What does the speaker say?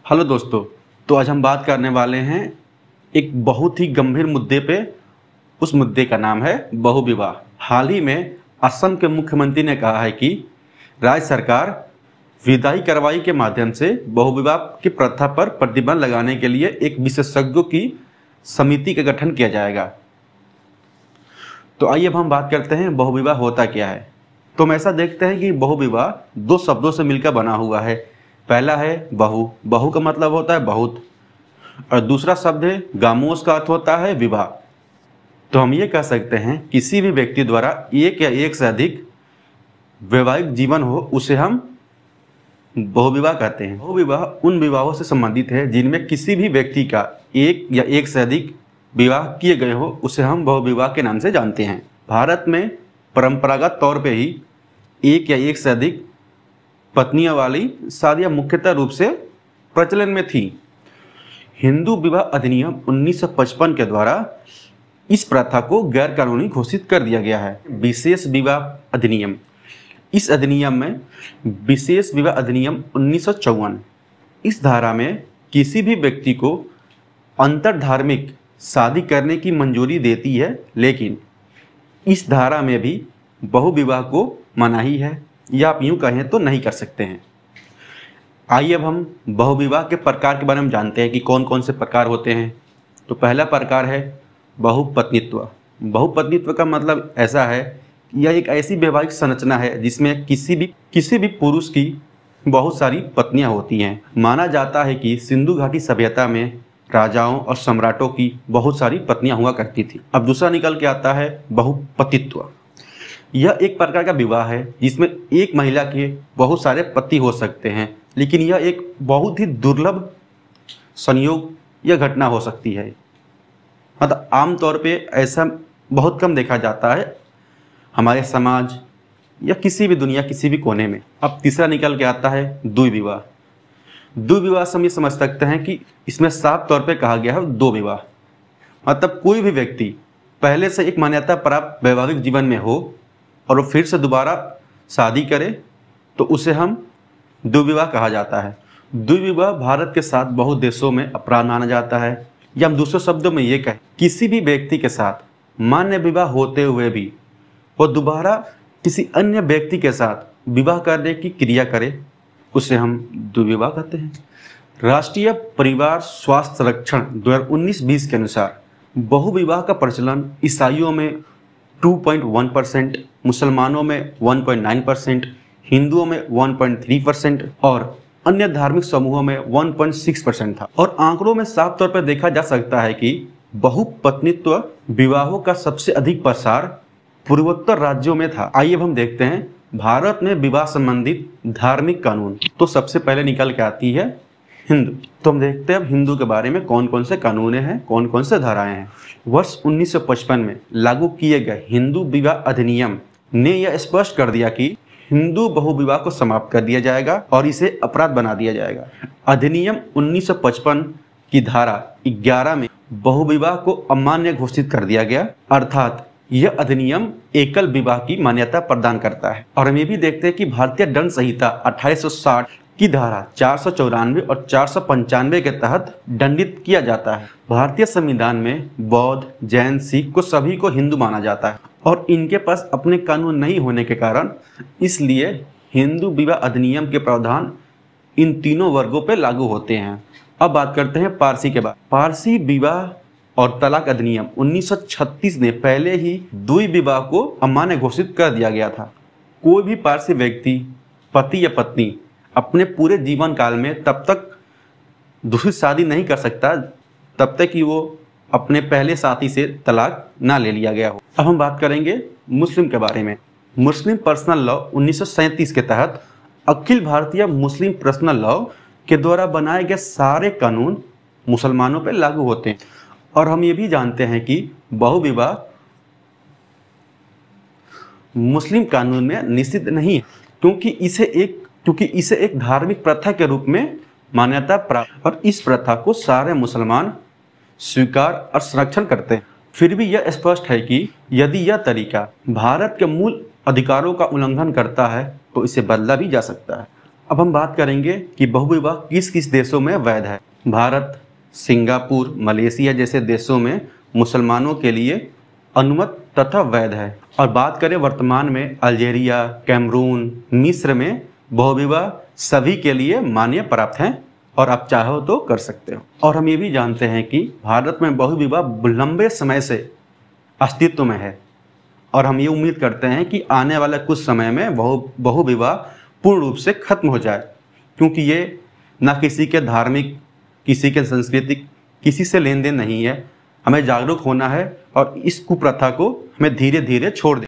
Hello दोस्तों। तो आज हम बात करने वाले हैं एक बहुत ही गंभीर मुद्दे पे। उस मुद्दे का नाम है बहुविवाह। हाल ही में असम के मुख्यमंत्री ने कहा है कि राज्य सरकार विधायी कार्रवाई के माध्यम से बहुविवाह की प्रथा पर प्रतिबंध लगाने के लिए एक विशेषज्ञों की समिति का गठन किया जाएगा। तो आइए अब हम बात करते हैं बहुविवाह होता क्या है। तो हम ऐसा देखते हैं कि बहुविवाह दो शब्दों से मिलकर बना हुआ है। पहला है बहु, बहु का मतलब होता है बहुत, और दूसरा शब्द है गामोस का अर्थ होता है विवाह। तो हम ये कह सकते हैं किसी भी व्यक्ति द्वारा एक या एक से अधिक वैवाहिक जीवन हो उसे हम बहुविवाह कहते हैं। बहुविवाह उन विवाहों से संबंधित है जिनमें किसी भी व्यक्ति का एक या एक से अधिक विवाह किए गए हो, उसे हम बहुविवाह के नाम से जानते हैं। भारत में परंपरागत तौर पे ही एक या एक से अधिक पत्नियों वाली शादियां मुख्यतः रूप से प्रचलन में थी। हिंदू विवाह अधिनियम 1955 के द्वारा इस प्रथा को गैर कानूनी घोषित कर दिया गया है। विशेष विवाह अधिनियम, इस अधिनियम में विशेष विवाह अधिनियम 1954, इस धारा में किसी भी व्यक्ति को अंतरधार्मिक शादी करने की मंजूरी देती है, लेकिन इस धारा में भी बहुविवाह को मनाही है, या आप यूं कहें तो नहीं कर सकते हैं। आइए अब हम बहुविवाह के प्रकार के बारे में जानते हैं कि कौन कौन से प्रकार होते हैं। तो पहला प्रकार है बहुपत्नीत्व। बहुपत्नीत्व का मतलब ऐसा है कि यह एक ऐसी वैवाहिक संरचना है जिसमें किसी भी पुरुष की बहुत सारी पत्नियां होती हैं। माना जाता है कि सिंधु घाटी सभ्यता में राजाओं और सम्राटों की बहुत सारी पत्नियां हुआ करती थी। अब दूसरा निकल के आता है बहुपतित्व। यह एक प्रकार का विवाह है जिसमें एक महिला के बहुत सारे पति हो सकते हैं, लेकिन यह एक बहुत ही दुर्लभ संयोग या घटना हो सकती है। मतलब आमतौर पे ऐसा बहुत कम देखा जाता है हमारे समाज या किसी भी दुनिया किसी भी कोने में। अब तीसरा निकल के आता है द्विविवाह। द्विविवाह से हम ये समझ सकते हैं कि इसमें साफ तौर पे कहा गया है दो विवाह। मतलब कोई भी व्यक्ति पहले से एक मान्यता प्राप्त वैवाहिक जीवन में हो और वो फिर से दोबारा शादी करे तो उसे हम द्विविवाह कहा जाता है। द्विविवाह भारत के साथ बहुत देशों में अपराध माना जाता है, या हम दूसरे शब्दों में ये कहें किसी भी व्यक्ति के साथ मान्य विवाह होते हुए भी वो दोबारा किसी अन्य व्यक्ति के साथ विवाह करने की क्रिया करे उसे हम द्विविवाह कहते हैं। राष्ट्रीय परिवार स्वास्थ्य संरक्षण 2019-20 के अनुसार बहुविवाह का प्रचलन ईसाइयों में 2.1%, मुसलमानों में 1.9%, हिंदुओं में 1.3% और अन्य धार्मिक समूहों में 1.6% था। और आंकड़ों में साफ तौर पर देखा जा सकता है कि बहुपत्नीत्व विवाहों का सबसे अधिक प्रसार पूर्वोत्तर राज्यों में था। आइए अब हम देखते हैं भारत में विवाह संबंधित धार्मिक कानून। तो सबसे पहले निकल के आती है हिंदू। तो हम देखते हैं अब हिंदू के बारे में कौन कौन से कानून हैं, कौन कौन से धाराएं हैं। वर्ष 1955 में लागू किए गए हिंदू विवाह अधिनियम ने यह स्पष्ट कर दिया कि हिंदू बहुविवाह को समाप्त कर दिया जाएगा और इसे अपराध बना दिया जाएगा। अधिनियम 1955 की धारा 11 में बहुविवाह को अमान्य घोषित कर दिया गया, अर्थात यह अधिनियम एकल विवाह की मान्यता प्रदान करता है। और हम ये भी देखते हैं कि भारतीय दंड संहिता 1860 की धारा 494 और 495 के तहत दंडित किया जाता है। भारतीय संविधान में बौद्ध, जैन, सिख को सभी को हिंदू माना जाता है और इनके पास अपने कानून नहीं होने के कारण इसलिए हिंदू विवाह अधिनियम के प्रावधान इन तीनों वर्गों पर लागू होते हैं। अब बात करते हैं पारसी के बाद। पारसी विवाह और तलाक अधिनियम 1936 ने पहले ही द्विविवाह को अमान्य घोषित कर दिया गया था। कोई भी पारसी व्यक्ति पति या पत्नी अपने पूरे जीवन काल में तब तक दूसरी शादी नहीं कर सकता तब तक कि वो अपने पहले साथी से तलाक ना ले लिया गया हो। अब हम बात करेंगे मुस्लिम के बारे में। मुस्लिम पर्सनल लॉ 1937 के तहत अखिल भारतीय मुस्लिम पर्सनल लॉ के द्वारा बनाए गए सारे कानून मुसलमानों पर लागू होते हैं। और हम ये भी जानते हैं कि बहुविवाह मुस्लिम कानून में निषिद्ध नहीं है, क्योंकि इसे एक धार्मिक प्रथा के रूप में मान्यता प्राप्त, और इस प्रथा को सारे मुसलमान स्वीकार और संरक्षण करते हैं। फिर भी यह स्पष्ट है कि यदि यह तरीका भारत के मूल अधिकारों का उल्लंघन करता है तो इसे बदला भी जा सकता है। अब हम बात करेंगे कि बहुविवाह किस किस देशों में वैध है। भारत, सिंगापुर, मलेशिया जैसे देशों में मुसलमानों के लिए अनुमत तथा वैध है। और बात करें वर्तमान में अल्जीरिया, कैमरून, मिस्र में बहुविवाह सभी के लिए मान्य प्राप्त हैं और आप चाहो तो कर सकते हो। और हम ये भी जानते हैं कि भारत में बहुविवाह लंबे समय से अस्तित्व में है और हम ये उम्मीद करते हैं कि आने वाले कुछ समय में बहुविवाह पूर्ण रूप से खत्म हो जाए, क्योंकि ये ना किसी के धार्मिक, किसी के सांस्कृतिक, किसी से लेन देन नहीं है। हमें जागरूक होना है और इस कुप्रथा को हमें धीरे धीरे छोड़ दें।